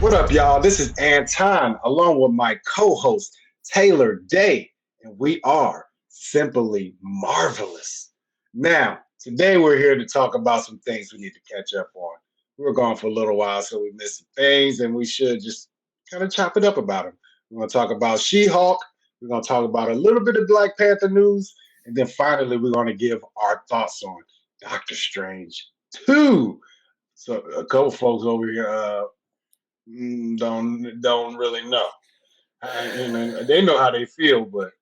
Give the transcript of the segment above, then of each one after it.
What up, y'all? This is Anton, along with my co-host Taylor Day, and we are Simply Marvelous. Now, today we're here to talk about some things we need to catch up on. We were gone for a little while, so we missed some things, and we should just kind of chop it up about them. We're going to talk about She-Hulk. We're going to talk about a little bit of Black Panther news, and then finally we're going to give our thoughts on Doctor Strange 2. So a couple folks over here don't really know. They know how they feel, but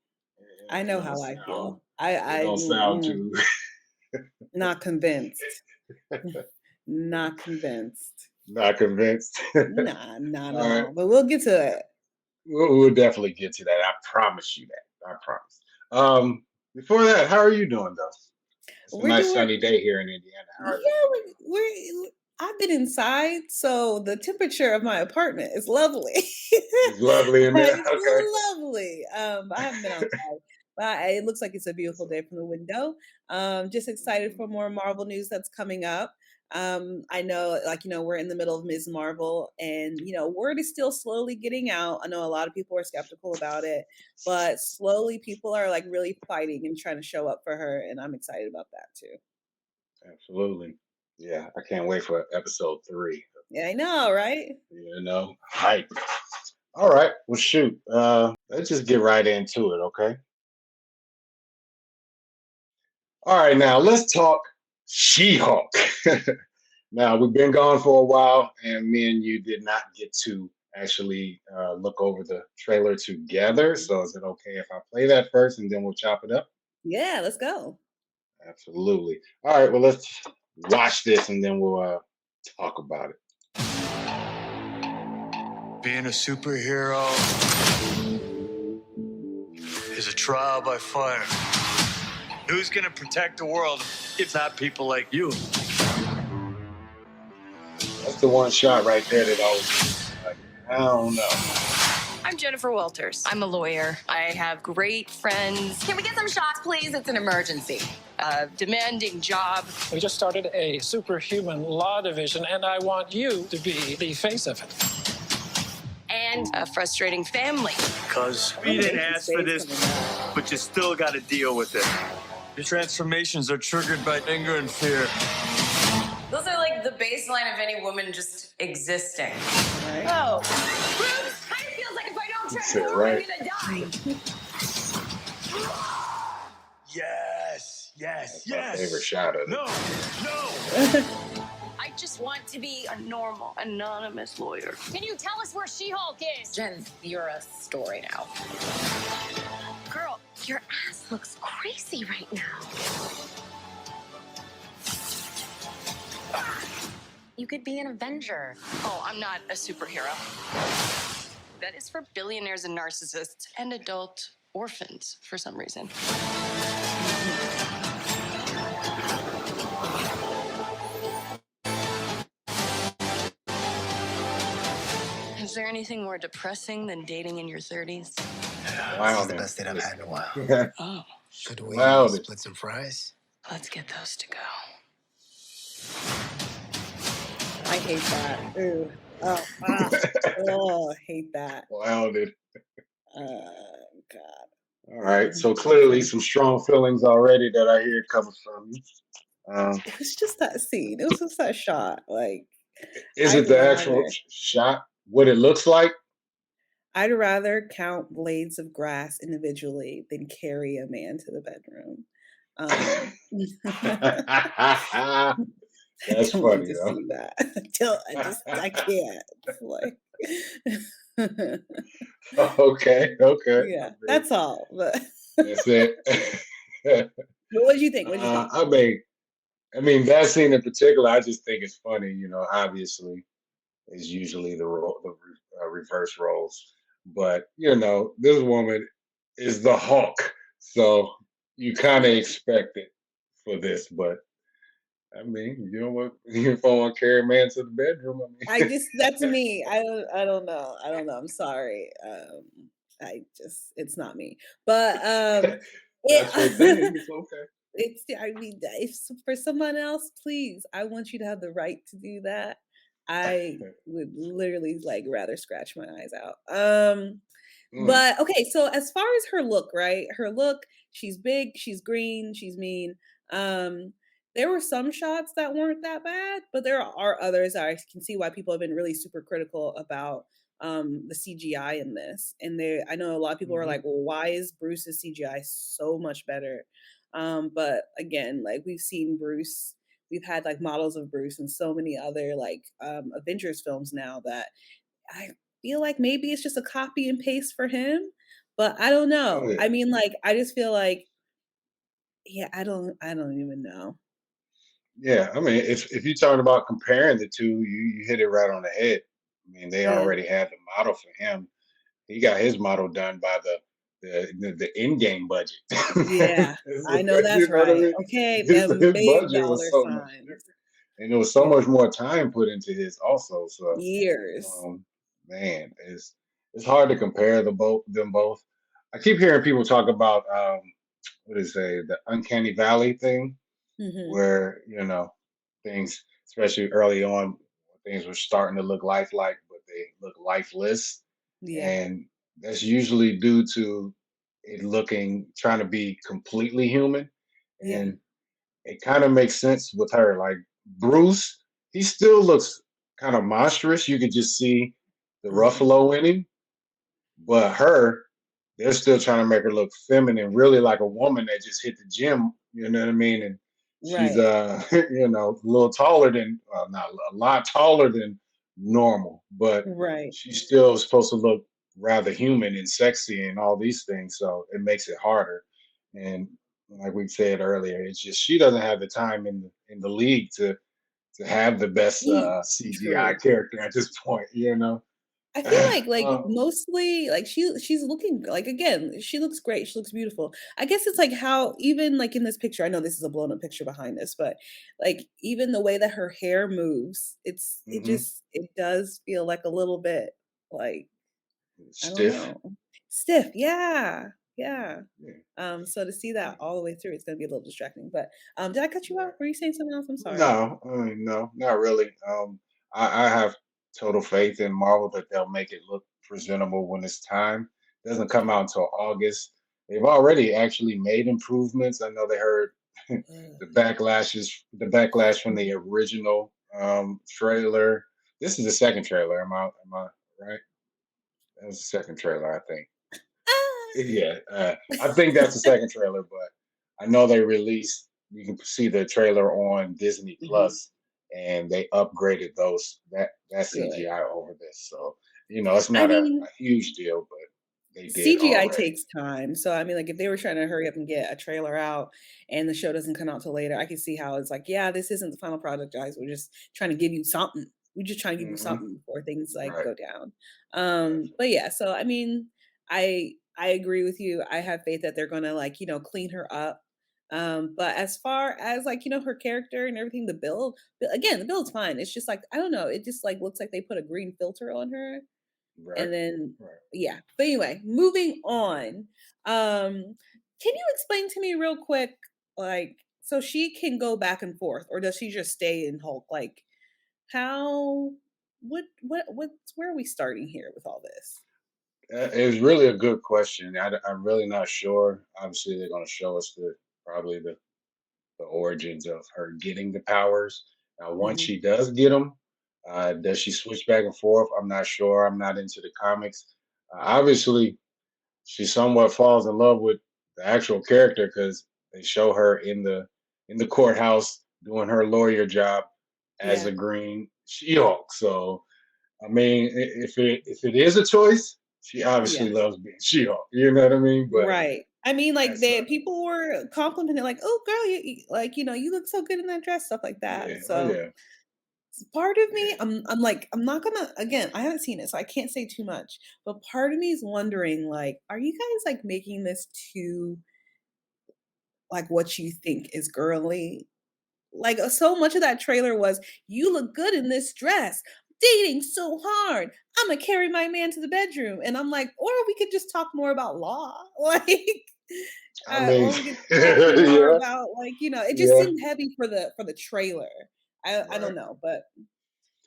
I know how I feel. I don't sound too. Not convinced. Not convinced. Not convinced. Nah, not at all. But we'll get to it. We'll definitely get to that. I promise you that. I promise. Before that, how are you doing though? It's a nice sunny day here in Indiana. I've been inside, so the temperature of my apartment is lovely. It's lovely in there. It's okay. lovely. I haven't been outside, but it looks like it's a beautiful day from the window. Just excited for more Marvel news that's coming up. I know, we're in the middle of Ms. Marvel, and word is still slowly getting out. I know a lot of people are skeptical about it, but slowly people are like really fighting and trying to show up for her, and I'm excited about that too. Absolutely. Yeah, I can't wait for episode 3. Yeah, I know, right? Hype. All right, well, shoot. Let's just get right into it, okay? All right, now let's talk She-Hulk. Now, we've been gone for a while, and me and you did not get to actually look over the trailer together. So is it okay if I play that first and then we'll chop it up? Yeah, let's go. Absolutely. All right, well, let's watch this and then we'll talk about it. Being a superhero is a trial by fire. Who's gonna protect the world if not people like you? That's the one shot right there that always like, I don't know. I'm Jennifer Walters. I'm a lawyer. I have great friends. Can we get some shots, please? It's an emergency. A demanding job. We just started a superhuman law division, and I want you to be the face of it. And a frustrating family. Because we didn't ask for this, but you still got to deal with it. Your transformations are triggered by anger and fear. Those are like the baseline of any woman just existing. Right. Oh. Bruce, kind of feels like if I don't transform, I'm gonna die. Yes. That's my favorite shot of it. No. I just want to be a normal, anonymous lawyer. Can you tell us where She-Hulk is? Jen, you're a story now. Girl, your ass looks crazy right now. You could be an Avenger. Oh, I'm not a superhero. That is for billionaires and narcissists and adult orphans for some reason. Is there anything more depressing than dating in your 30s? This is the best date I've had in a while. Oh. Should we split some fries? Let's get those to go. I hate that. Ooh. Oh, I hate that. Clouded. God. All right, so clearly some strong feelings already that I hear coming from you. It was just that scene. It was just that shot. Like, is it the actual shot? What it looks like? I'd rather count blades of grass individually than carry a man to the bedroom. That's funny, though. See that. I can't. Like, okay. Yeah, that's all. But that's it. What did you think? I mean, that scene in particular, I just think it's funny. Obviously, is usually the reverse roles, but this woman is the Hulk, so you kind of expect it for this, but. I mean, you don't want to carry a man to the bedroom. That's me. I don't know. I'm sorry. It's not me. But it's okay. If for someone else, please, I want you to have the right to do that. I would literally like rather scratch my eyes out. Mm, But okay, so as far as her look, right? Her look, she's big, she's green, she's mean. Um, there were some shots that weren't that bad, but there are others that I can see why people have been really super critical about the CGI in this. And I know a lot of people are mhm. like, well, why is Bruce's CGI so much better? But again, like we've seen Bruce, we've had like models of Bruce and so many other like Avengers films now that I feel like maybe it's just a copy and paste for him, but I don't Oh know. yeah, I mean, like, I just feel like, yeah, I don't even know. yeah. I mean, if you're talking about comparing the two, you hit it right on the head. I mean, they Yeah. already had the model for him. He got his model done by the in-game budget. Yeah, I know You that's know what I right. mean? Okay, His big budget was dollar so much signs. different, and there was so Yeah. much more time put into his also. So, Years. um, man, it's hard to compare them both. I keep hearing people talk about what is the uncanny valley thing, Mhm. where things, especially early on, things were starting to look lifelike, but they look lifeless, Yeah. and that's usually due to it looking trying to be completely human, Yeah. and it kind of makes sense with her. Like Bruce, he still looks kind of monstrous. You could just see the Uh-huh. Ruffalo in him, but her, they're still trying to make her look feminine, really like a woman that just hit the gym. You know what I mean? And she's Right. a little taller than, not a lot taller than normal, but Right. she's still supposed to look rather human and sexy and all these things. So it makes it harder. And like we said earlier, it's just she doesn't have the time in the league to have the best CGI True. character at this point. I feel like um, mostly like she's looking like again, she looks great, she looks beautiful. I guess it's like how even like in this picture, I know this is a blown up picture behind this, but like even the way that her hair moves, it mhm. just it does feel like a little bit like I don't Stiff. know. Stiff. Yeah. Yeah. Yeah, So to see yeah, that all the way through, it's gonna be a little distracting. But did I cut you off? right. Were you saying something else? I'm sorry. No, I mean, no, not really. I have total faith in Marvel that they'll make it look presentable when it's time. It doesn't come out until August. They've already actually made improvements. I know they heard Ugh. the backlash from the original trailer. This is the second trailer. Am I right? That was the second trailer, I think. Ah! Yeah, I think that's the second trailer, but I know they released. You can see the trailer on Disney Mhm. Plus, and they upgraded that Good. CGI over this. So it's I not a mean, huge deal, but they did CGI already. takes time. So I mean, like if they were trying to hurry up and get a trailer out and the show doesn't come out till later, I can see how it's like, yeah, this isn't the final product, guys. We're just trying to give you something. We're just trying to give you Hmm. something before things like Right, go down. But definitely. yeah, so I mean, I agree with you. I have faith that they're gonna like, clean her up. But as far as like, her character and everything, again, the build's fine. It's just like, I don't know, it just like looks like they put a green filter on her Right, and then right. yeah. But anyway, moving on. Can you explain to me real quick, like, so she can go back and forth, or does she just stay in Hulk? Like, how? What's where are we starting here with all this? It's really a good question. I'm really not sure. Obviously, they're going to show us probably the origins of her getting the powers. Now, once Hmm. she does get them, does she switch back and forth? I'm not sure. I'm not into the comics. Obviously, she somewhat falls in love with the actual character because they show her in the courthouse doing her lawyer job as a Yeah, Green She-Hulk. So, I mean, if it is a choice, she yeah, obviously loves being She-Hulk. You know what I mean? But right. I mean, like that's people were complimenting, like, "Oh, girl, like you look so good in that dress," stuff like that. yeah, oh So yeah, part of yeah. me, I'm like, I'm not gonna again, I haven't seen it, so I can't say too much. But part of me is wondering, like, are you guys like making this too like what you think is girly? Like so much of that trailer was, you look good in this dress. Dating so hard. I'm gonna carry my man to the bedroom. And I'm like, or we could just talk more about law. Like I mean, or we could talk more yeah, about like, it just yeah, seemed heavy for the trailer. I right. don't know, but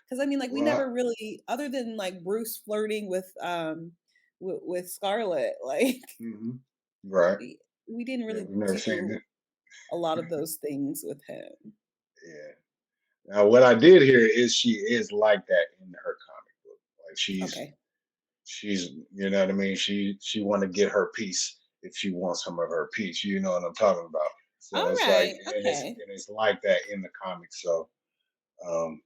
Because I mean, like we Well, never really, other than like Bruce flirting with Scarlet, like mhm. Right. we didn't Yeah, really we've never seen do it. a lot of those things with him. Yeah. Now, what I did hear is she is like that in her comic book. Like Okay. she's you know what I mean. She want to get her piece if she wants some of her piece. You know what I'm talking about. All So it's like right. Okay. and it's like that in the comics. So um,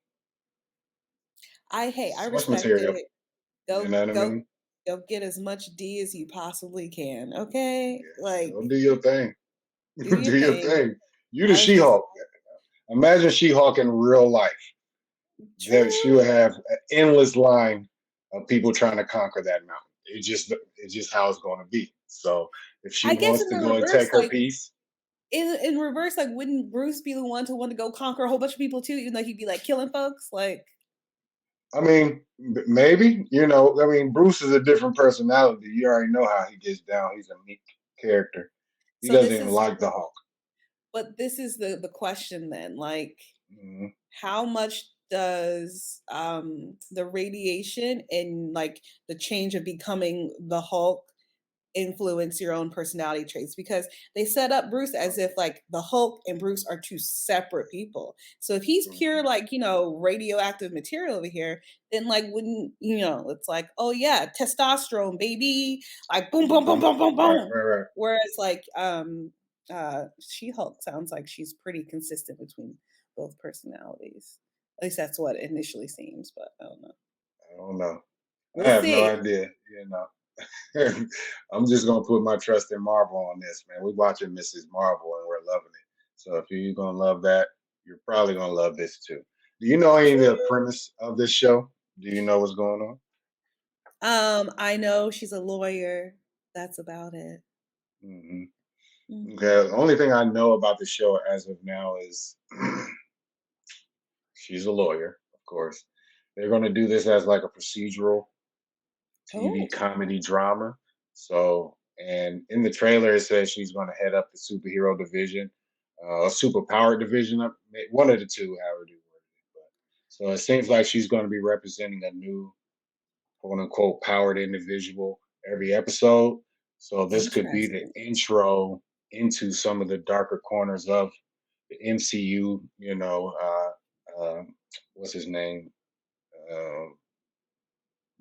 I source respect material. it. You Go know what I go mean? go get as much D as you possibly can. Okay? Yeah. Like Go do your thing. do your Do your thing. thing. You the I was just She-Hulk. Imagine She-Hulk in real life. That she true. would have an endless line of people trying to conquer that mountain. It's just how it's going to be. So if she I guess wants in to the go and reverse, take her like piece, in reverse, like wouldn't Bruce be the one to want to go conquer a whole bunch of people too, even though he'd be like killing folks? Like I mean, maybe you know. I mean, Bruce is a different personality. You already know how he gets down. He's a meek character. He so doesn't this even is like the Hulk. but this is the question then. Like Mhm. how much does the radiation and like the change of becoming the Hulk influence your own personality traits? Because they set up Bruce as if like the Hulk and Bruce are two separate people. So if he's pure Mhm. like, radioactive material over here, then like wouldn't, it's like, oh yeah, testosterone baby, like boom boom boom Mhm. boom boom Right, boom. right, right. Whereas like She-Hulk sounds like she's pretty consistent between both personalities. At least that's what it initially seems, but I don't know. I don't know. I We'll have no see. idea. You know. I'm just gonna put my trust in Marvel on this, man. We're watching Mrs. Marvel and we're loving it. So if you're gonna love that, you're probably gonna love this too. Do you know any of the True. premise of this show? Do you know what's going on? I know she's a lawyer. That's about it. Hmm. Okay. The Mhm. only thing I know about the show as of now is she's a lawyer, of course. They're gonna do this as like a procedural TV Oh, comedy drama. So, and in the trailer, it says she's going to head up the superhero division, a superpower division, one of the two, however you word it. But, so it seems like she's going to be representing a new quote unquote powered individual every episode. So this could be the interesting. intro into some of the darker corners of the MCU. What's his name? Uh,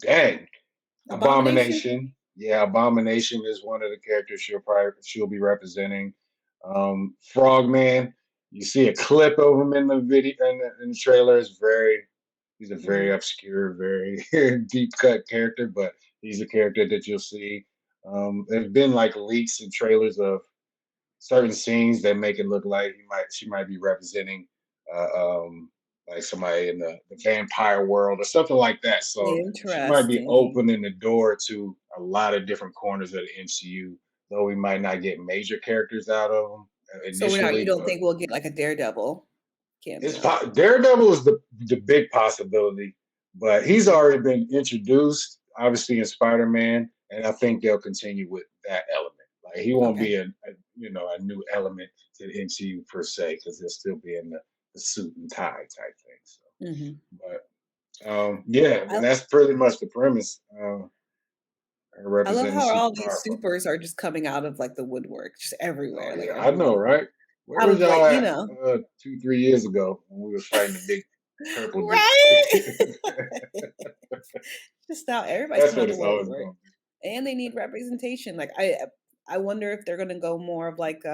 Dang, Abomination? Abomination. Yeah, Abomination is one of the characters she'll be representing. Frogman. You see a clip of him in the video in the trailer. He's a very Mhm. obscure, very deep cut character, but he's a character that you'll see. There's been like leaks and trailers of certain scenes that make it look like she might be representing uh, um, like somebody in the vampire world or something like that. So she might be Interesting. opening the door to a lot of different corners of the MCU, though we might not get major characters out of them So you initially. don't But think we'll get like a Daredevil cameo? Daredevil is the big possibility, but he's already been introduced, obviously in Spider-Man, and I think they'll continue with that element. Like he won't Okay. be a new element to the MCU per se, because he'll still be in the suit and tie type thing. So, Hmm. but yeah, I and that's pretty much the premise. Her I love representing how all superpower these folks. supers are just coming out of like the woodwork, just Oh everywhere. Like yeah, I know, everybody right? Where out was of like, y'all at 2, 3 years ago when we were fighting the big purple dude? right? Just now everybody's That's coming out what of the it's always woodwork. going to be. And they need representation. Like I wonder if they're gonna go more of like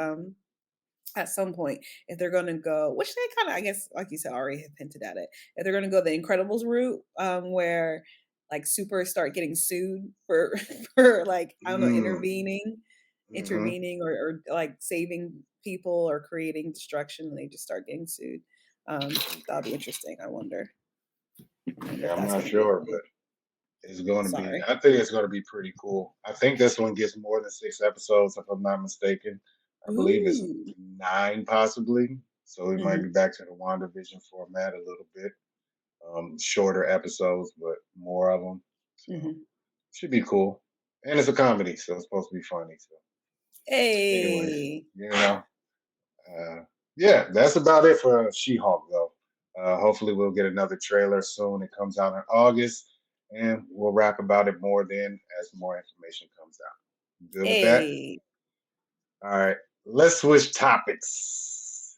at some point, if they're gonna go, which they kind of, I guess, like you said, already have hinted at it, if they're gonna go the Incredibles route, where like supers start getting sued for for like, I don't know, Mm, hmm. intervening or like saving people or creating destruction, and they just start getting sued. That'll be Okay. interesting. I wonder Yeah, if I'm that's not gonna be a sure, thing. but it's going to be. Sorry. I think it's going to be pretty cool. I think this one gets more than 6 episodes, if I'm not mistaken. I believe it's Ooh. 9, possibly. So we might be Hmm. back to the WandaVision format a little bit. Shorter episodes, but more of them. So Hmm. should be cool. And it's a comedy, so it's supposed to be funny. So anyway, Hey. you know, yeah, that's about it for She-Hulk, though. Hopefully, we'll get another trailer soon. It comes out in August, and we'll rap about it more then as more information comes out. You good with that? Hey. All right. Let's switch topics.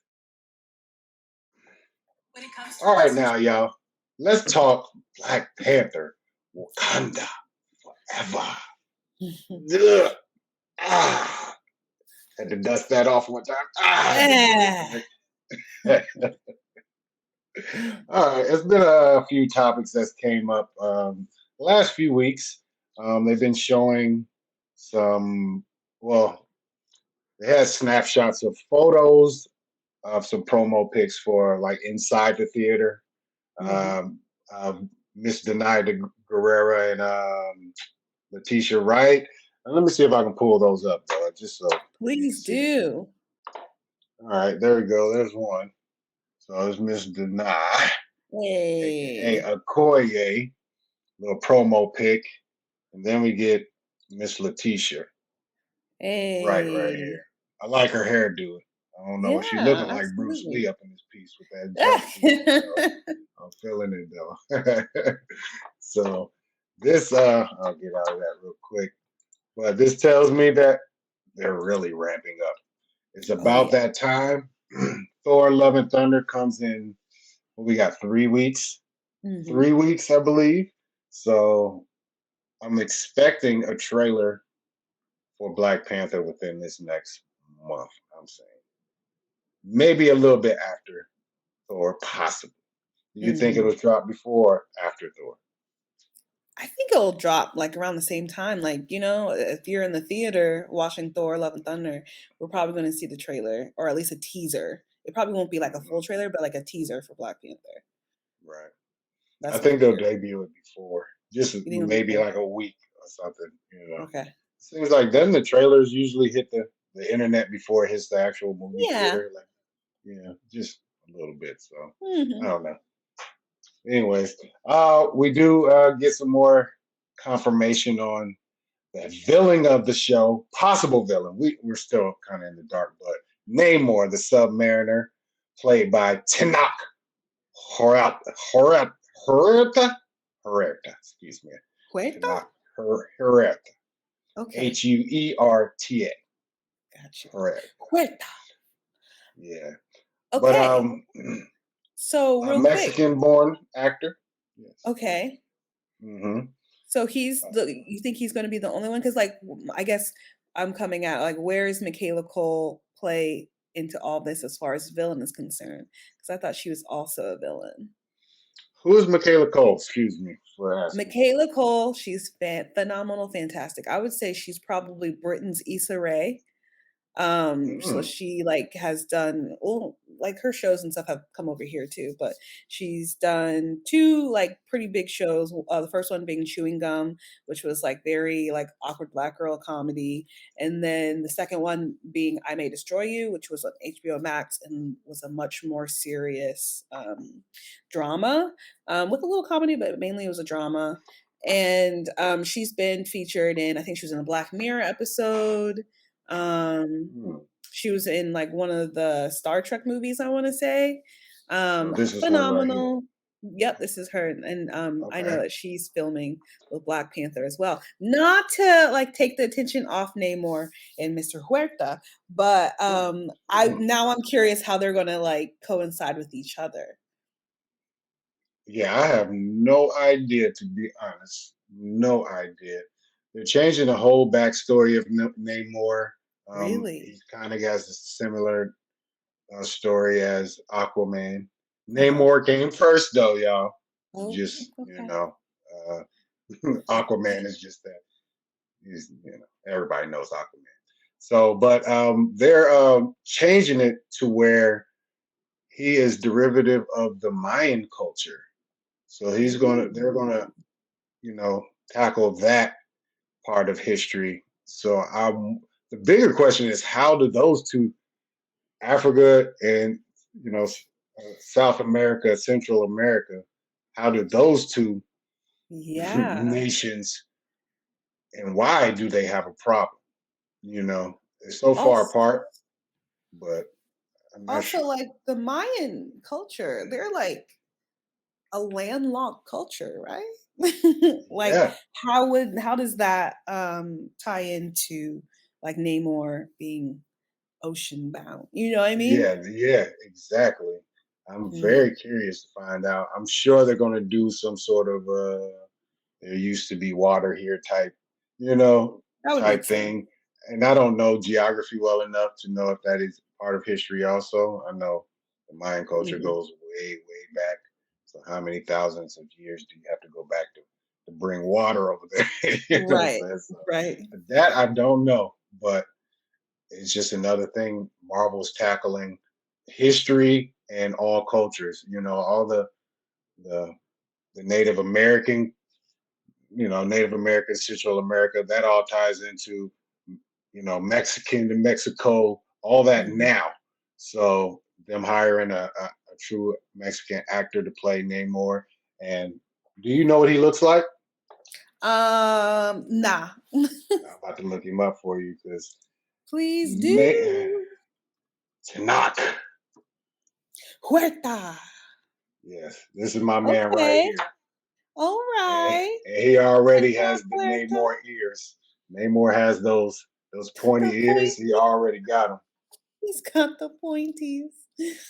All right, now, y'all. Let's talk Black Panther Wakanda Forever. Ugh. Had to dust that off one time. All right, it's been a few topics that came up the last few weeks. They've been showing some, well, they had snapshots of photos of some promo pics for like inside the theater. Miss Denai Guerrera and Letitia Wright. And let me see if I can pull those up, though, just so. Please do. All right, there we go. There's one. So it's Miss Denai, hey, aka Okoye, little promo pic, and then we get Miss Letitia. Hey, right here. I like her hairdo. I don't know. She looking like Bruce Lee up in this piece with that jumpsuit. I'm feeling it though. So this, I'll get out of that real quick. But this tells me that they're really ramping up. It's about that time. Thor: Love and Thunder comes in. Well, we got 3 weeks. 3 weeks, I believe. So I'm expecting a trailer for Black Panther within this next month. I'm saying maybe a little bit after Thor, possibly. Do you think it'll drop before or after Thor? I think it'll drop like around the same time. Like, you know, if you're in the theater watching Thor: Love and Thunder, we're probably going to see the trailer or at least a teaser. It probably won't be like a full trailer, but like a teaser for Black Panther. Right. That's I think they'll debut it before, just maybe like a week or something. You know. Okay. Seems like then the trailers usually hit the internet before it hits the actual movie theater. Like, yeah, just a little bit. So I don't know. Anyways, we do get some more confirmation on the villain of the show, possible villain. We're still kind of in the dark, but Namor, the Submariner, played by Tenoch Huerta. Excuse me. Huerta? Huerta. Okay. Huerta. Gotcha. Huerta. Yeah. Okay. But so real a Mexican-born actor. Yes. Okay. So you think he's going to be the only one? Because like, I guess I'm coming out. Like, where is Michaela Cole play into all this as far as villain is concerned? Because I thought she was also a villain. Who is Michaela Cole? Excuse me for asking. Michaela Cole, she's phenomenal, fantastic. I would say she's probably Britain's Issa Rae. So she like has done like her shows and stuff have come over here too, but she's done 2 like pretty big shows. The first one being Chewing Gum, which was like very like awkward Black girl comedy, and then the second one being I May Destroy You, which was on HBO Max and was a much more serious drama with a little comedy, but mainly it was a drama. And she's been featured in, I think she was in a Black Mirror episode. She was in like one of the Star Trek movies, I want to say. Phenomenal. Yep, this is her. And I know that she's filming with Black Panther as well. Not to like take the attention off Namor and Mr. Huerta, but I'm curious how they're gonna like coincide with each other. Yeah, I have no idea, to be honest. No idea. They're changing the whole backstory of Namor. Really? He kind of has a similar story as Aquaman. Namor came first, though, y'all. Just you know, Aquaman is just that. He's, you know, everybody knows Aquaman. So, but they're changing it to where he is derivative of the Mayan culture. So they're gonna, you know, tackle that part of history. So the bigger question is, how do those two, Africa and, you know, South America, Central America, how do those two nations, and why do they have a problem? You know, they're so far apart, but Also, like the Mayan culture, they're like a landlocked culture, right? Like Yeah. how does that tie into like Namor being ocean bound? You know what I mean? Yeah, exactly. I'm Mm, very curious to find out. I'm sure they're going to do some sort of there used to be water here type, you know, that would make type sense. thing. And I don't know geography well enough to know if that is part of history also. I know the Mayan culture Hmm. goes way back. So how many thousands of years do you have to go back to bring water over there? You know what I'm Right, saying? So right. that I don't know, but it's just another thing Marvel's tackling history and all cultures. You know, all the the Native American, Native American, Central America, that all ties into, Mexican to Mexico, all that Mhm. now. So them hiring a true Mexican actor to play Namor. And do you know what he looks like? Nah. I'm about to look him up for you because Please he's made do. Tanakh. Huerta. Yes, this is my man right Okay. here. All And, right. and he already Tenoch has the Huerta. Namor ears. Namor has those The pointy ears. He pointy. already got them. He's got the pointies.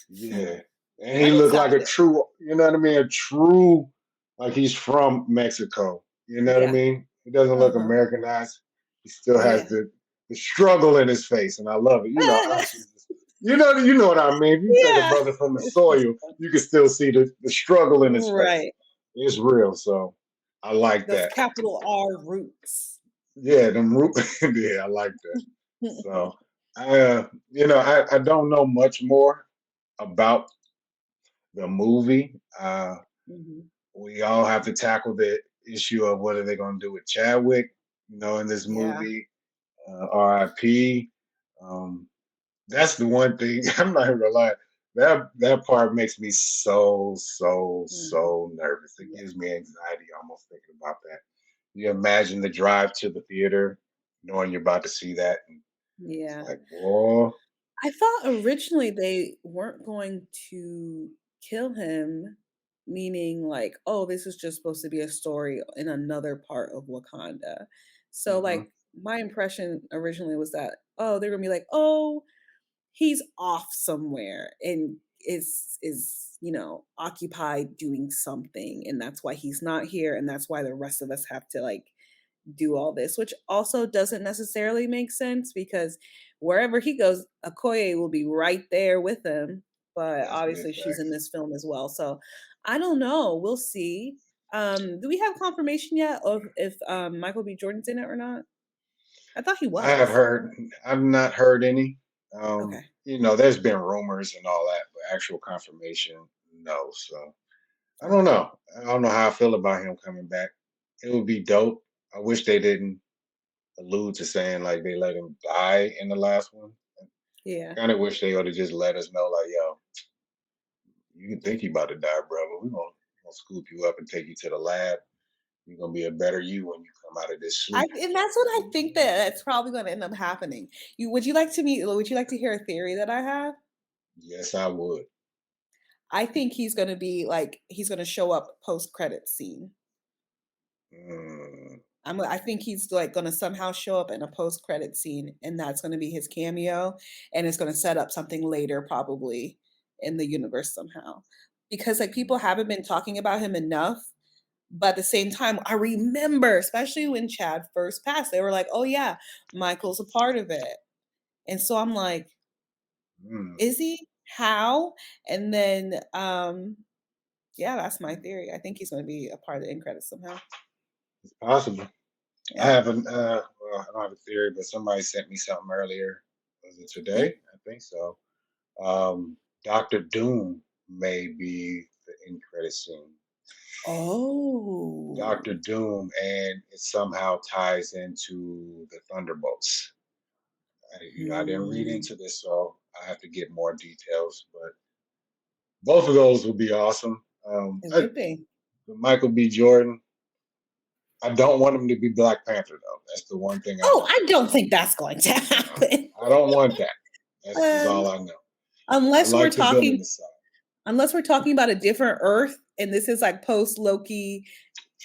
Yeah. And he I'm looked like a excited. true, you know what I mean? A true, like he's from Mexico. You know what I Yeah. mean? He doesn't look Uh-huh. Americanized. He still has Yeah. the struggle in his face, and I love it. You know, us, you know what I mean. If you take a Yeah. brother from the soil, you can still see the struggle in his face. Right. It's real. So I like Those that. capital R roots. Yeah, them root. Yeah, I like that. So I don't know much more about the movie. Mhm. We all have to tackle the issue of what are they going to do with Chadwick, in this Yeah. movie. RIP. Um, that's the one thing I'm not even gonna lie. That part makes me Mhm. so nervous. It Yeah. gives me anxiety almost thinking about that. You imagine the drive to the theater, knowing you're about to see that, and it's Yeah. like, whoa, I thought originally they weren't going to kill him, meaning like, oh, this is just supposed to be a story in another part of Wakanda. So hmm like my impression originally was that, oh, they're gonna be like, oh, he's off somewhere and is occupied doing something, and that's why he's not here, and that's why the rest of us have to like do all this, which also doesn't necessarily make sense because wherever he goes, Okoye will be right there with him. But that's big obviously, she's in facts. this film as well. So I don't know. We'll see. Do we have confirmation yet of if Michael B. Jordan's in it or not? I thought he I have was. heard, I've not heard any. Okay. There's been rumors and all that, but actual confirmation, no. So I don't Okay. know. I don't know how I feel about him coming back. It would be dope. I wish they didn't allude to saying like they let him die in the last one. Yeah. Kind of wish they would have just let us know, like, yo, you can think you about to die, bro, but we're gonna scoop you up and take you to the lab. You're gonna be a better you when you come out of this sleep. And that's what I think that's probably going to end up happening. Would you like to meet? Would you like to hear a theory that I have? Yes, I would. I think he's going to be like he's going to show up post credit scene. Mm, I think he's like going to somehow show up in a post credit scene, and that's going to be his cameo, and it's going to set up something later, probably in the universe somehow, because like people haven't been talking about him enough. But at the same time, I remember, especially when Chad first passed, they were like, "Oh yeah, Michael's a part of it," and so I'm like, mm, "Is he? How?" And then, yeah, that's my theory. I think he's going to be a part of the end credits somehow. it's possible. I Yeah. haven't. Well, I don't have a theory, but somebody sent me something earlier. Was it today? Mm. I think so. Doctor Doom may be the end credit scene. Oh. Doctor Doom, and it somehow ties into the Thunderbolts. I didn't read Mm. into this, so I have to get more details. But both of those would be awesome. It would be. Michael B. Jordan. I don't want him to be Black Panther though. That's the one thing I Oh, don't I want. don't think that's going to No, happen. I don't want that. That's all Um, I know. I Unless we're like the talking villainous side. unless we're talking about a different Earth and this is like post Loki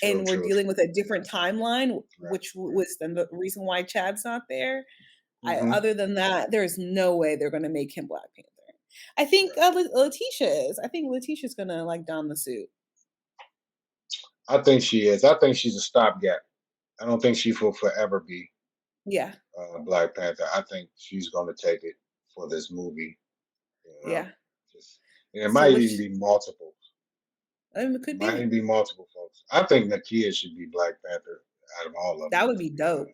and we're dealing with a different timeline, which was the reason why Chad's not there. Other than that, there's no way they're going to make him Black Panther. I think Letitia is. I think Letitia's going to like don the suit. I think she is. I think she's a stopgap. I don't think she will forever be Black Panther. I think she's going to take it for this movie. You know? Yeah. It might even be multiple. It could be. Might even be multiple folks. I think Nakia should be Black Panther out of all of them. That would be dope.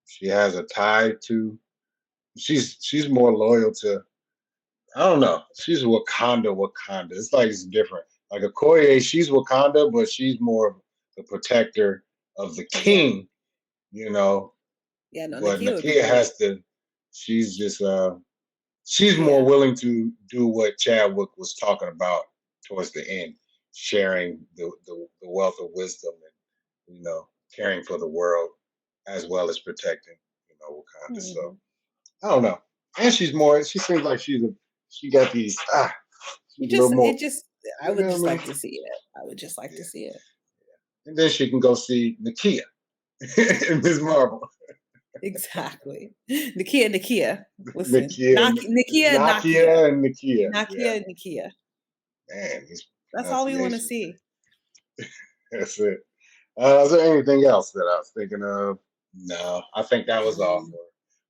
She has a tie to. She's more loyal to. I don't know. She's Wakanda. It's like it's different. Like Okoye, she's Wakanda, but she's more the protector of the king. You know. Yeah, no. But Nakia has to. She's just. She's more willing to do what Chadwick was talking about towards the end, sharing the wealth of wisdom and caring for the world as well as protecting Wakanda. So I don't know. And she's more. She seems like she got these. I would just like to see it. I would just like to see it. And then she can go see Nakia in Ms. Marvel. Exactly. Nakia. Listen. Nakia and Nakia. Nakia. Man, that's all we want to see. That's it. Is there anything else that I was thinking of? No, I think that was all for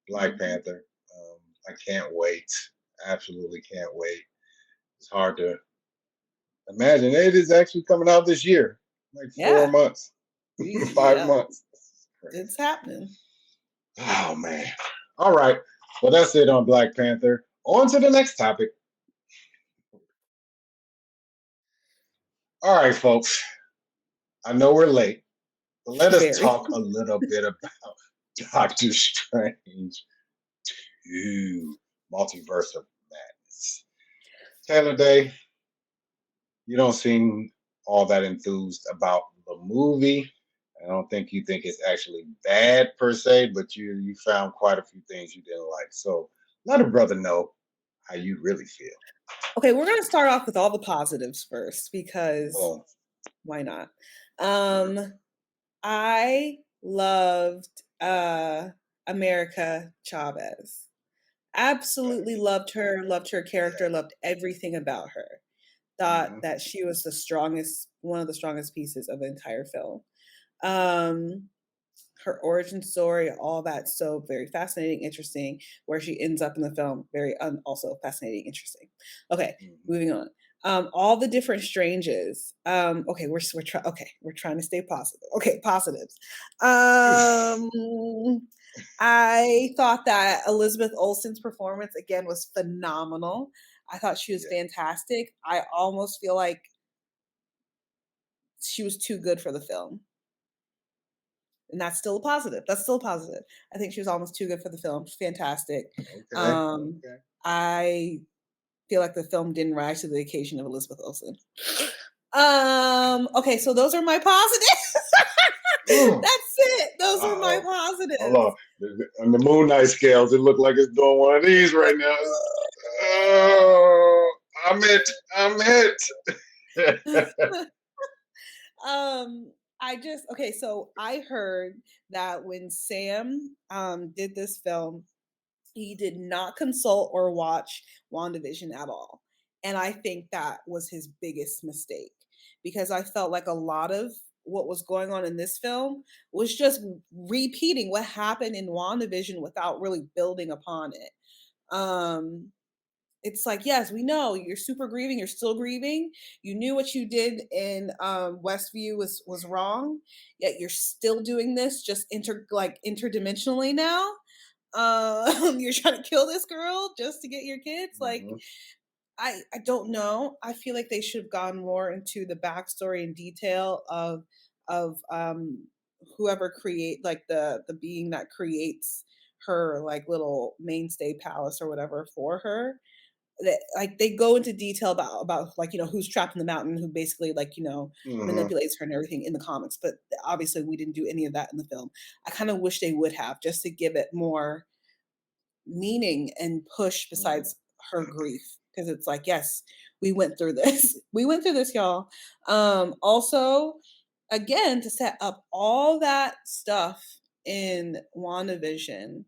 Black Panther. I can't wait. Absolutely can't wait. It's hard to imagine it is actually coming out this year, like 4 months, 5 months. It's happening. Oh man. All right. Well, that's it on Black Panther. On to the next topic. All right, folks. I know we're late, but let us talk a little bit about Doctor Strange 2, Multiverse of Madness. Taylor Day, you don't seem all that enthused about the movie. I don't think you think it's actually bad per se, but you found quite a few things you didn't like. So let a brother know how you really feel. Okay, we're going to start off with all the positives first because why not? I loved America Chavez. Absolutely loved her character, loved everything about her. Thought that she was one of the strongest pieces of the entire film. Her origin story, all that, so very fascinating, interesting. Where she ends up in the film, very also fascinating, interesting. Okay, moving on. All the different Stranges. Okay, we're trying to stay positive. Okay, positives. I thought that Elizabeth Olsen's performance again was phenomenal. I thought she was fantastic. I almost feel like she was too good for the film. And that's still a positive. I think she was almost too good for the film. Fantastic. Okay. I feel like the film didn't rise to the occasion of Elizabeth Olsen. Okay, so those are my positives. That's it. Those are my positives. Hold on. On the Moon Knight scales, it looked like it's doing one of these right now. Oh, I'm it. So I heard that when Sam did this film, he did not consult or watch WandaVision at all. And I think that was his biggest mistake because I felt like a lot of what was going on in this film was just repeating what happened in WandaVision without really building upon it. It's like, yes, we know you're super grieving. You're still grieving. You knew what you did in Westview was wrong, yet you're still doing this just interdimensionally now. You're trying to kill this girl just to get your kids. Like, I don't know. I feel like they should have gone more into the backstory and detail of whoever create like the being that creates her like little mainstay palace or whatever for her. That like they go into detail about like who's trapped in the mountain, who basically like manipulates her and everything in the comics, but obviously we didn't do any of that in the film. I kind of wish they would have, just to give it more meaning and push besides her grief, because it's like, yes, we went through this. We went through this, y'all. Also, again, to set up all that stuff in WandaVision,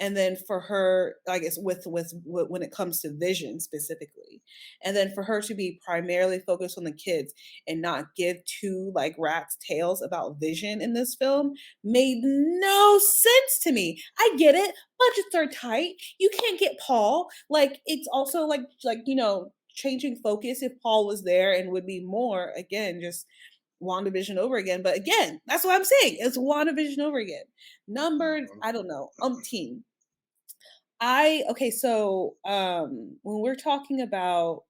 and then for her, I guess, with when it comes to Vision specifically, and then for her to be primarily focused on the kids and not give two like rat's tails about Vision in this film made no sense to me. I get it, budgets are tight, you can't get Paul. Like, it's also like changing focus if Paul was there, and would be more, again, just WandaVision over again. But again, that's what I'm saying. It's WandaVision over again. Numbered, I don't know, umpteen. So when we're talking about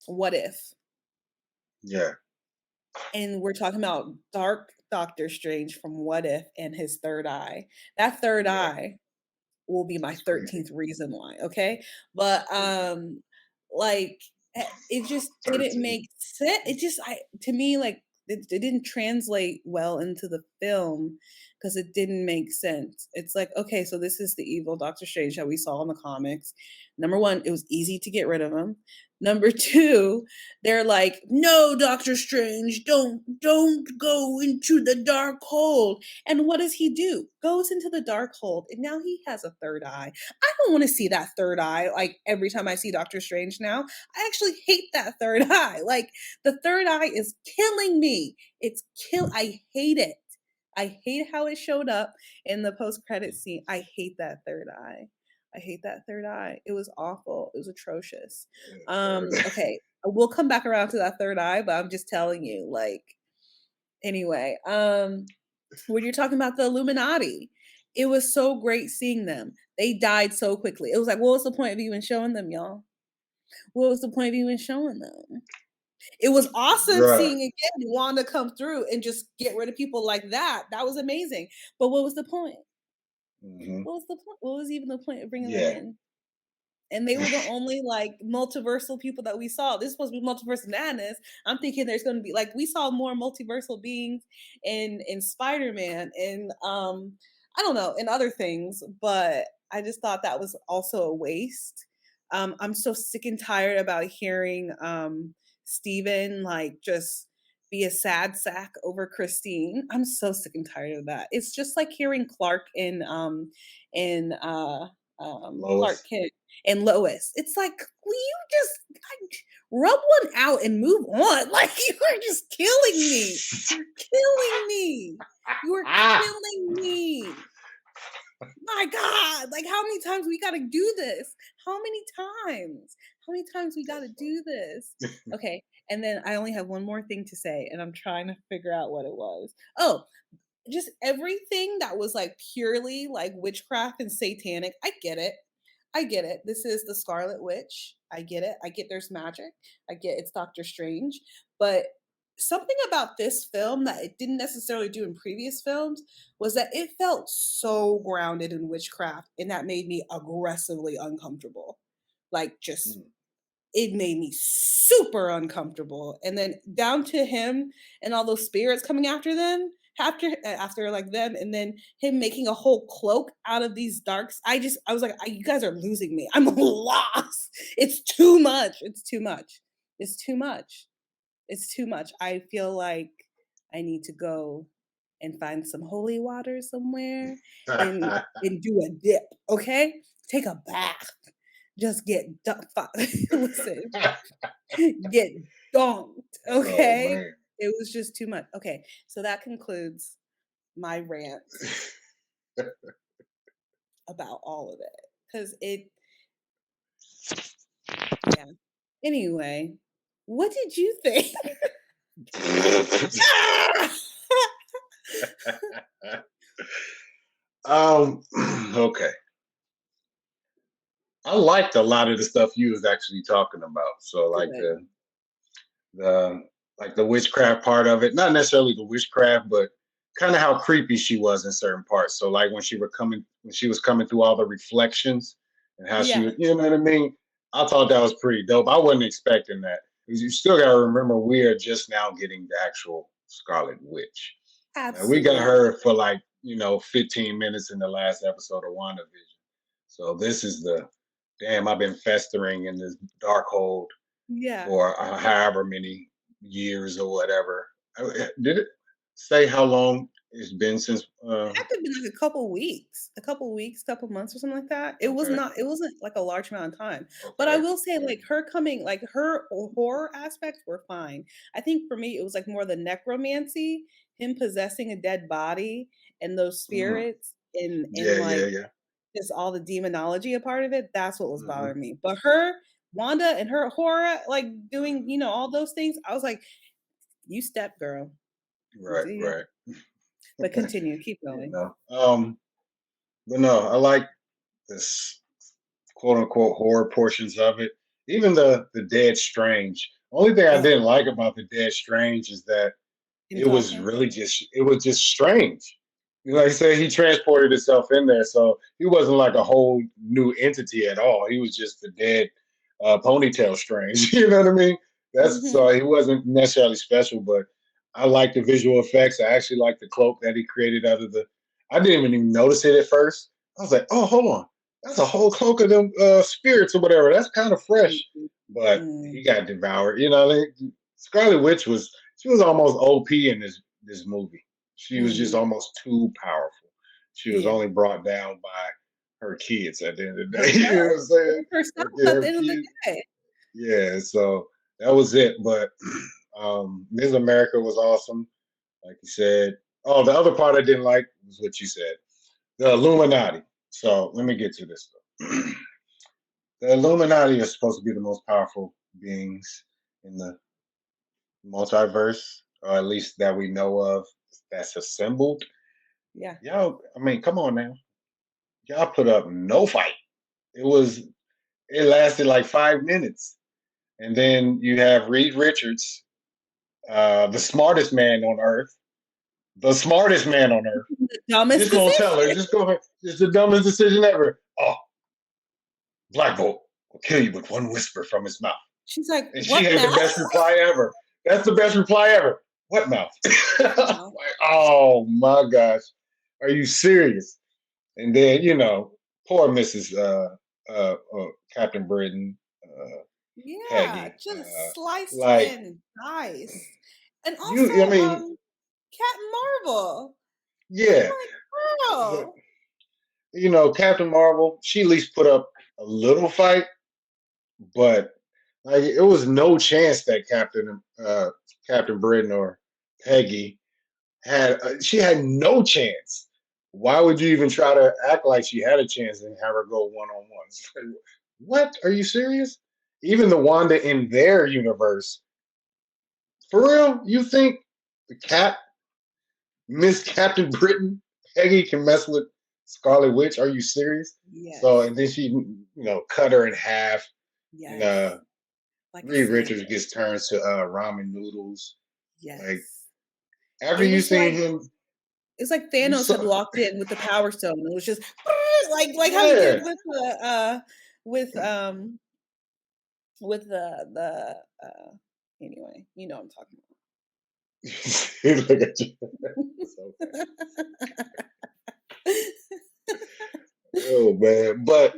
what if? Yeah. And we're talking about Dark Doctor Strange from What If and his third eye. That third eye will be my 13th reason why, okay? But like, it just didn't make sense. It just, to me, like, it didn't translate well into the film because it didn't make sense. It's like, okay, so this is the evil Doctor Strange that we saw in the comics. Number one, it was easy to get rid of him. Number two, they're like, no, Doctor Strange, don't go into the dark hole. And what does he do? Goes into the dark hole, and now he has a third eye. I don't want to see that third eye like every time I see Doctor Strange now. I actually hate that third eye. Like, the third eye is killing me. I hate it. I hate how it showed up in the post-credit scene. I hate that third eye. I hate that third eye. It was awful. It was atrocious. Okay, we'll come back around to that third eye, but I'm just telling you, like, anyway, when you're talking about the Illuminati, it was so great seeing them. They died so quickly. It was like, what was the point of even showing them, y'all? What was the point of even showing them? It was awesome seeing again Wanda come through and just get rid of people like that. That was amazing. But what was the point? What was the point? What was even the point of bringing them in? And they were the only like multiversal people that we saw. This was supposed to be Multiverse of Madness. I'm thinking there's going to be like, we saw more multiversal beings in Spider-Man and I don't know, in other things, but I just thought that was also a waste. I'm so sick and tired about hearing Steven like just be a sad sack over Christine. I'm so sick and tired of that. It's just like hearing Clark in Clark Kent and Lois. It's like, will you just rub one out and move on? Like, you are just killing me. You're killing me. You are killing me. My God, like, how many times we got to do this? How many times we got to do this? Okay, and then I only have one more thing to say, and I'm trying to figure out what it was. Oh, just everything that was like purely like witchcraft and satanic. I get it. This is the Scarlet Witch. I get it. I get there's magic. I get it's Doctor Strange. But something about this film that it didn't necessarily do in previous films was that it felt so grounded in witchcraft, and that made me aggressively uncomfortable. Like, just it made me super uncomfortable. And then down to him and all those spirits coming after them, after like them, and then him making a whole cloak out of these darks. I was like, you guys are losing me. I'm lost. It's too much. I feel like I need to go and find some holy water somewhere and do a dip. Okay, take a bath. Just get listen, get dunked. Okay, it was just too much. Okay, so that concludes my rant about all of it, because yeah. Anyway, what did you think? Okay. I liked a lot of the stuff you was actually talking about. So like the witchcraft part of it, not necessarily the witchcraft, but kind of how creepy she was in certain parts. So like when she was coming through all the reflections and how she was, you know what I mean? I thought that was pretty dope. I wasn't expecting that. You still gotta remember we are just now getting the actual Scarlet Witch. Absolutely. We got her for like 15 minutes in the last episode of WandaVision. So this is the damn. I've been festering in this dark hole Yeah. for however many years or whatever. Did it say how long it's been since? It had to be like a couple weeks, couple months or something like that. It Okay, wasn't like a large amount of time. But I okay. will say like her coming, like her horror aspects were fine. I think for me it was like more the necromancy, him possessing a dead body and those Mm. spirits in Yeah, yeah, like yeah. just all the demonology a part of it. That's what was Hmm. bothering me. But her Wanda and her horror, like doing, all those things, I was like, you step girl. Right, Do you? right. But continue, keep You going. know. But no, I like this quote unquote horror portions of it. Even the Dead Strange. Only thing I Oh, didn't like about the Dead Strange is that him it talking? really just strange. Like I said, he transported himself in there, so he wasn't like a whole new entity at all. He was just the dead ponytail strange. You know what I mean? That's Mhm. so he wasn't necessarily special, but I like the visual effects. I actually like the cloak that he created out of the. I didn't even notice it at first. I was like, oh, hold on, that's a whole cloak of them spirits or whatever. That's kind of fresh, Mhm. but Mm, he got devoured. Scarlet Witch was almost OP in this movie. She was just mm. almost too powerful. She was Yeah. only brought down by her kids at the end of the day. You know what Herself. I'm saying? Herself at the Her end of the kids. day. Yeah, so that was it. But Ms. America was awesome, like you said. Oh, the other part I didn't like was what you said. The Illuminati. So let me get to this though. The Illuminati are supposed to be the most powerful beings in the multiverse, or at least that we know of, that's assembled. Yeah. Y'all, I mean, come on now. Y'all put up no fight. It lasted like 5 minutes. And then you have Reed Richards, the smartest man on earth, the smartest man on earth. The dumbest Just gonna tell her, decision. just go ahead. It's the dumbest decision ever. Oh, Black Bolt will kill you with one whisper from his mouth. She's like, And she "What had the now?" best reply ever. That's the best reply ever. What mouth? Like, No. oh my gosh. Are you serious? And then, poor Mrs. Captain Britain, Yeah, Peggy. just sliced Like and diced. And you I also, mean, Captain Marvel. yeah. I'm like, The, "Girl." Captain Marvel, she at least put up a little fight, but like it was no chance that Captain Britain or Peggy she had no chance. Why would you even try to act like she had a chance and have her go one on one? What? Are you serious? Even the Wanda in their universe, for real? You think the Miss Captain Britain, Peggy can mess with Scarlet Witch? Are you serious? So, Yes. and then she, cut her in half, and Yes. Like a Reed sandwich. Richards gets turned to ramen noodles. Like Yes. after It you was seen like him, it's like you Thanos had saw, walked in with the Power Stone. It was just like how he did yeah. with the with the anyway, you know what I'm talking Look at you. So funny. Oh man, but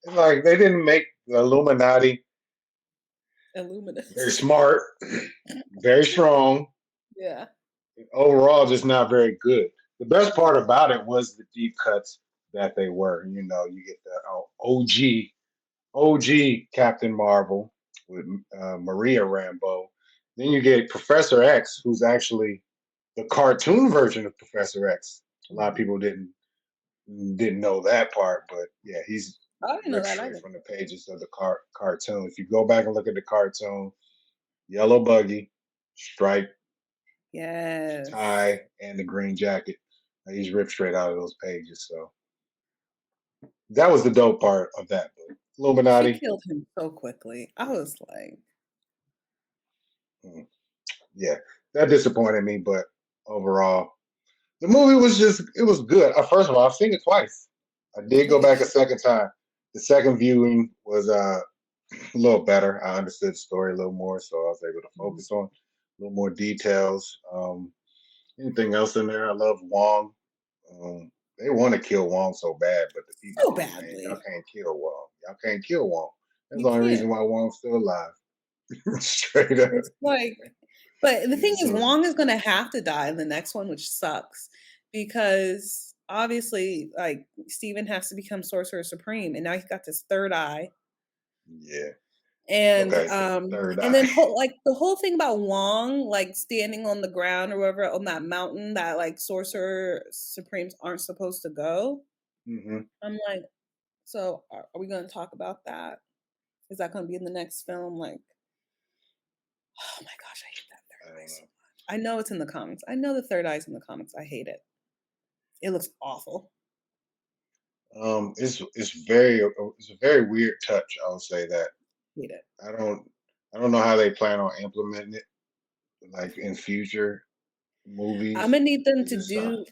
like they didn't make the Illuminati about. very Illuminous. smart, very strong. Yeah. Overall, just not very good. The best part about it was the deep cuts that they were. You get the OG Captain Marvel with Maria Rambeau. Then you get Professor X, who's actually the cartoon version of Professor X. A lot of Mhm. people didn't know that part, but yeah, he's I didn't know ripped that straight either. from the pages of the cartoon. If you go back and look at the cartoon, yellow buggy, stripe Yes. tie, and the green jacket, he's ripped straight out of those pages. So that was the dope part of that book. She Illuminati, killed him so quickly. I was like, mm, yeah, that disappointed me, but overall, the movie it was good. First of all, I've seen it twice. I did go look at back a that. second time. The second viewing was a little better. I understood the story a little more, so I was able to Mhm. focus on a little more details. Anything else in there? I love Wong. Um, they want to kill Wong so bad, but the people So keep saying y'all badly. can't kill Wong. Y'all can't kill Wong. That's You the only can't. reason why Wong's still alive. Straight up. It's like, but the thing is, So, Wong is going to have to die in the next one, which sucks because obviously, like Steven has to become Sorcerer Supreme, and now he's got this third eye. yeah. And Okay. Third and then eye. like the whole thing about Wong like standing on the ground or whatever on that mountain that like Sorcerer Supremes aren't supposed to go. Mm-hmm. I'm like, so are we going to talk about that? Is that going to be in the next film? Like, oh my gosh, I hate that third eye so much. I know it's in the comics. I know the third eye's in the comics. I hate it. It looks awful. It's a very weird touch. I'll say that. Hate it. I don't know how they plan on implementing it, like in future movies. I'm gonna need them to do.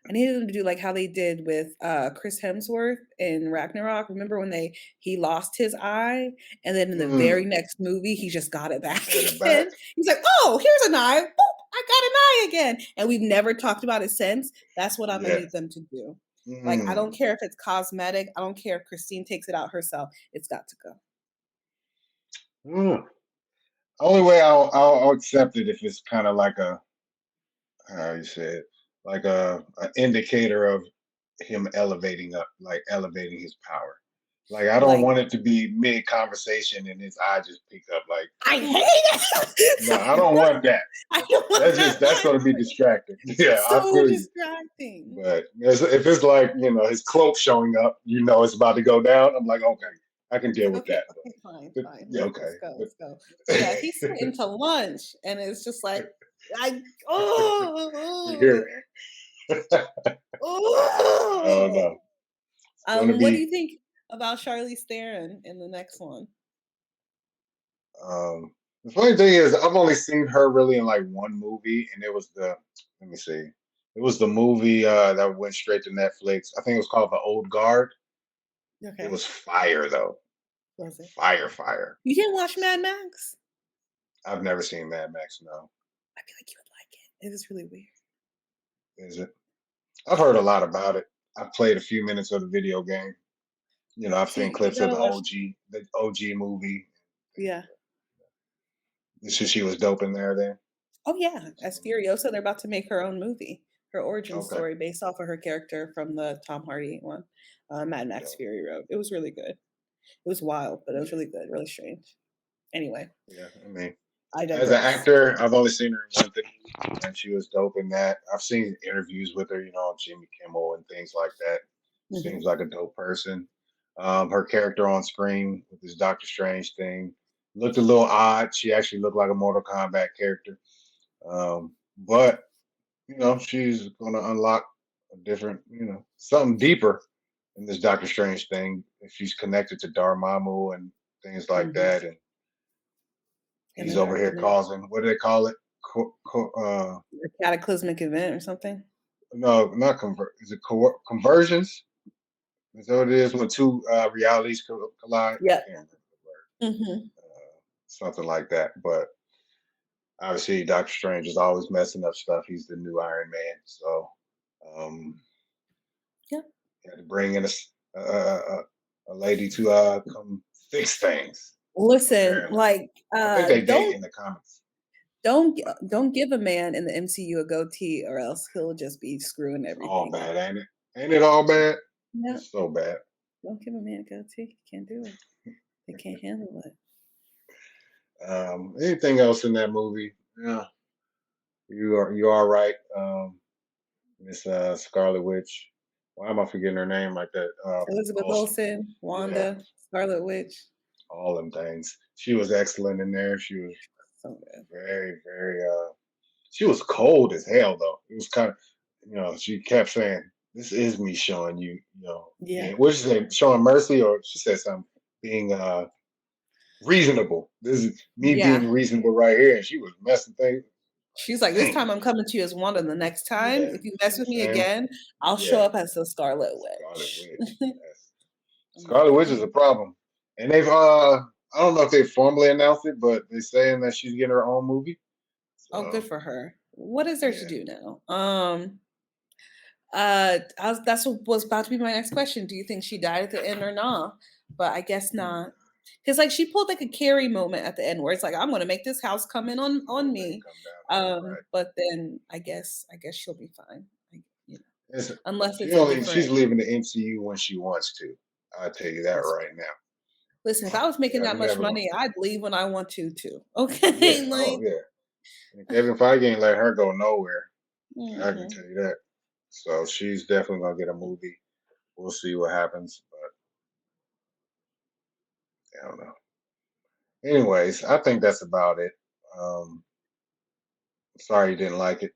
I needed them to do like how they did with Chris Hemsworth in Ragnarok. Remember when he lost his eye, and then in the very next movie he just got it back again. He's like, "Oh, here's an eye. Boop, I got an eye again," and we've never talked about it since. That's what I'm gonna need them to do. Like, I don't care if it's cosmetic. I don't care if Christine takes it out herself. It's got to go. Only way I'll accept it if it's kind of like a, how you say it, like a indicator of him elevating his power. Like, I don't want it to be mid conversation and his eye just pick up. Like, I hate it. No, I don't want that. That's going to be distracting. Yeah, so I feel distracting. You. But if it's like his cloak showing up, it's about to go down. I'm like, okay, I can deal with that. Okay, fine. Yeah, okay. Let's go. Yeah, he's sitting to lunch, and it's just like, Oh no. What do you think about Charlize Theron in the next one? The funny thing is, I've only seen her really in like one movie, and it was let me see, it was the movie that went straight to Netflix. I think it was called The Old Guard. Okay. It was fire though. Was it? Fire. You didn't watch Mad Max? I've never seen Mad Max, no. I feel like you would like it. It is really weird. Is it? I've heard a lot about it. I've played a few minutes of the video game. I've seen clips of the OG movie. Yeah. She was dope in there then. Oh yeah. As Furiosa, they're about to make her own movie. Her origin story based off of her character from the Tom Hardy one. Mad Max Fury Road. It was really good. It was wild, but it was really good, really strange. Anyway. Yeah, I mean, as an actor, I've only seen her in one thing, and she was dope in that. I've seen interviews with her, on Jimmy Kimmel and things like that. Mm-hmm. Seems like a dope person. Her character on screen with this Doctor Strange thing looked a little odd. She actually looked like a Mortal Kombat character. But, she's going to unlock a different, something deeper in this Doctor Strange thing. If she's connected to Dormammu and things like that. And he's over here causing, what do they call it? A cataclysmic event or something? No, not is it conversions? Is that what it is when two realities collide? Yeah. Something like that. But obviously, Doctor Strange is always messing up stuff. He's the new Iron Man. So, yeah. He had to bring in a lady to come fix things. Listen, apparently. Like, I think they date in the comics. Don't give a man in the MCU a goatee, or else he'll just be screwing everything. All bad, ain't it? Ain't it all bad? Yeah. It's so bad. Don't give a man a goatee. He can't do it. They can't handle it. Anything else in that movie? Yeah, you are right. Miss Scarlet Witch. Why am I forgetting her name like that? Elizabeth Olsen, Wanda, Scarlet Witch. All them things. She was excellent in there. She was so good. Very, very. She was cold as hell though. It was kind of, she kept saying, "This is me showing you, Yeah. What did she say? Showing mercy, or she said something, being reasonable. This is me being reasonable right here." And she was messing things. She's like, "This time I'm coming to you as Wanda. The next time, if you mess with me again, I'll show up as the Scarlet Witch." Scarlet Witch is a problem, and they've I don't know if they formally announced it, but they're saying that she's getting her own movie. So, good for her. What is there to do now? That's what was about to be my next question. Do you think she died at the end or not? But I guess not. Because like she pulled like a Carrie moment at the end where it's like, I'm gonna make this house come in on me. Right. But then I guess she'll be fine. It's, Unless it's different. She's leaving the MCU when she wants to. I'll tell you that right now. Listen, if I was making that much money, I'd leave when I want to too. Okay. Yeah. Oh yeah. And Kevin Feige ain't let her go nowhere. I can tell you that. So she's definitely gonna get a movie. We'll see what happens, but I don't know. Anyways, I think that's about it. Sorry you didn't like it.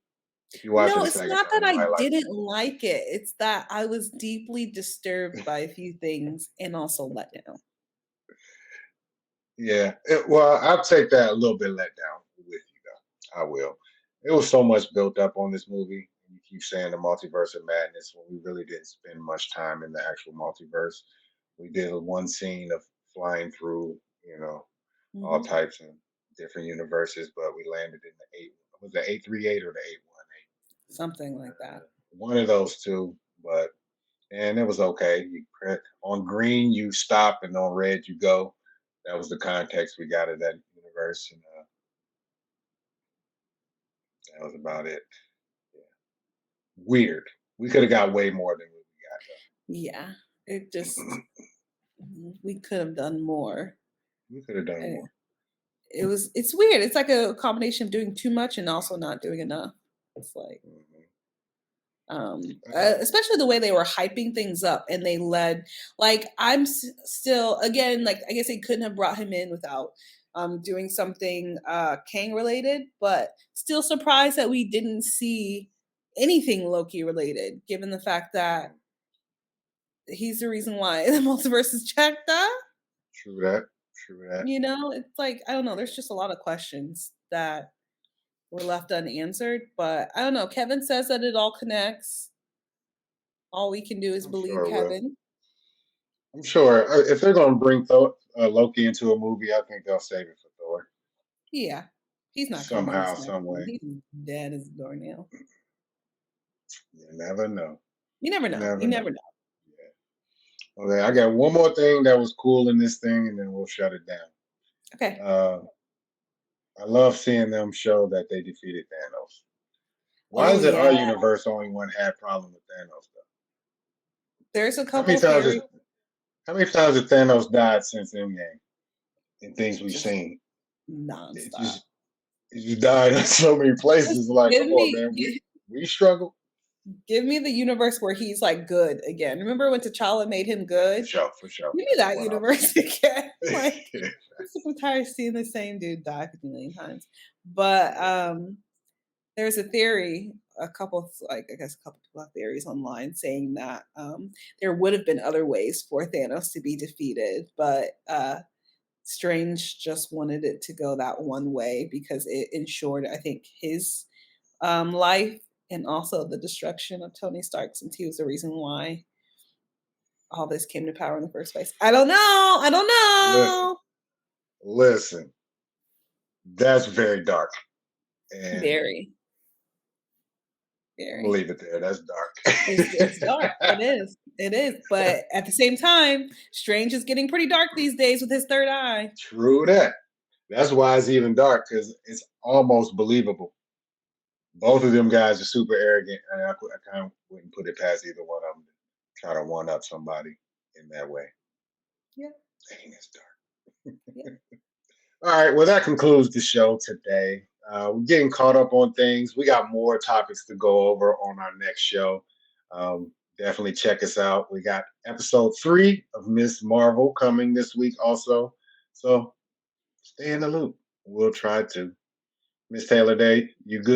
If you watch it No, a it's second not time, that you might I like it. didn't like it. It's that I was deeply disturbed by a few things and also let down. Yeah. Well, I'll take that a little bit let down with you, though. I will. It was so much built up on this movie. You keep saying the Multiverse of Madness when we really didn't spend much time in the actual multiverse. We did one scene of flying through, all types of different universes, but we landed in was the 838 or the 818? Something like that. One of those two, and it was okay. You on green, you stop, and on red, you go. That was the context we got of that universe, and that was about it. Yeah. Weird. We could have got way more than what we got. Yeah, it just we could have done more. We could have done more. It's weird. It's like a combination of doing too much and also not doing enough. It's like, especially the way they were hyping things up, and they led. Like I'm still again, like I guess they couldn't have brought him in without doing something Kang related, but still surprised that we didn't see anything Loki related, given the fact that he's the reason why the multiverse is jacked up. True that. It's like, I don't know. There's just a lot of questions that were left unanswered, but I don't know. Kevin says that it all connects. All we can do is believe Kevin. I'm sure if they're going to bring Loki into a movie, I think they'll save it for Thor. Yeah. He's not somehow, some way. He's dead as a doornail. You never know. You never know. You never know. Okay, I got one more thing that was cool in this thing, and then we'll shut it down. Okay. I love seeing them show that they defeated Thanos. Why is it our universe only one had problem with Thanos though? There's a couple. How many times has Thanos died since Endgame? In things we've seen, nonstop. It just died in so many places. Like, come on, man, we struggle. Give me the universe where he's like good again. Remember when T'Challa made him good? For sure. Give me that universe again. Like, I'm tired of seeing the same dude die 50 million times. But there's a theory, a couple people have theories online saying that there would have been other ways for Thanos to be defeated, but Strange just wanted it to go that one way because it ensured, I think, his life and also the destruction of Tony Stark, since he was the reason why all this came to power in the first place. I don't know. Listen. That's very dark. And very. We'll leave it there. That's dark. It's dark. It is. But at the same time, Strange is getting pretty dark these days with his third eye. True that. That's why it's even dark, because it's almost believable. Both of them guys are super arrogant, and I kind of wouldn't put it past either one of them to try to one up somebody in that way. Yeah. Dang, it's dark. Yeah. All right. Well, that concludes the show today. We're getting caught up on things. We got more topics to go over on our next show. Definitely check us out. We got episode 3 of Miss Marvel coming this week also. So stay in the loop. We'll try to. Miss Taylor Day, you good?